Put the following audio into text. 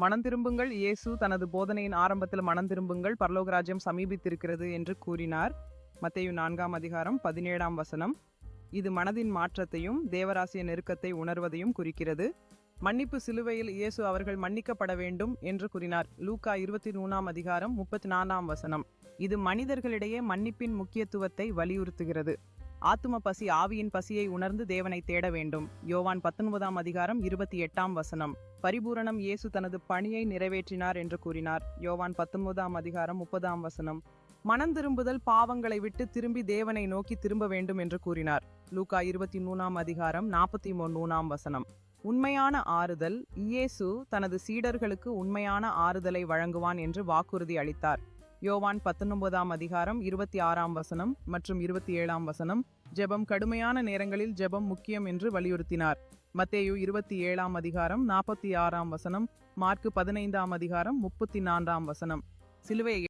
மனம் திரும்புங்கள். இயேசு தனது போதனையின் ஆரம்பத்தில் மனம் திரும்புங்கள், பரலோக ராஜ்யம் சமீபித்திருக்கிறது என்று கூறினார். மத்தேயு 4ஆம் அதிகாரம் 17ஆம் வசனம். இது மனதின் மாற்றத்தையும் தேவராசிய நெருக்கத்தை உணர்வதையும் குறிக்கிறது. மன்னிப்பு சிலுவையில் இயேசு அவர்கள் மன்னிக்கப்பட வேண்டும் என்று கூறினார். லூக்கா 23ஆம் அதிகாரம் 34ஆம் வசனம். இது மனிதர்களிடையே மன்னிப்பின் முக்கியத்துவத்தை வலியுறுத்துகிறது. ஆத்தும பசி ஆவியின் பசியை உணர்ந்து தேவனை தேட வேண்டும். யோவான் 19ஆம் அதிகாரம் 28ஆம் வசனம். பரிபூரணம் இயேசு தனது பணியை நிறைவேற்றினார் என்று கூறினார். யோவான் 19ஆம் அதிகாரம் 30ஆம் வசனம். மனம் திரும்புதல் பாவங்களை விட்டு திரும்பி தேவனை நோக்கி திரும்ப வேண்டும் என்று கூறினார். லூக்கா 23ஆம் அதிகாரம் 43ஆம் வசனம். உண்மையான ஆறுதல். இயேசு தனது சீடர்களுக்கு உண்மையான ஆறுதலை வழங்குவான் என்று வாக்குறுதி அளித்தார். யோவான் 19ஆம் அதிகாரம் 26ஆம் வசனம் மற்றும் 27ஆம் வசனம். ஜெபம். கடுமையான நேரங்களில் ஜெபம் முக்கியம் என்று வலியுறுத்தினார். மத்தேயு 27ஆம் அதிகாரம் 46ஆம் வசனம். மார்க்கு 15ஆம் அதிகாரம் 34ஆம் வசனம். சிலுவையை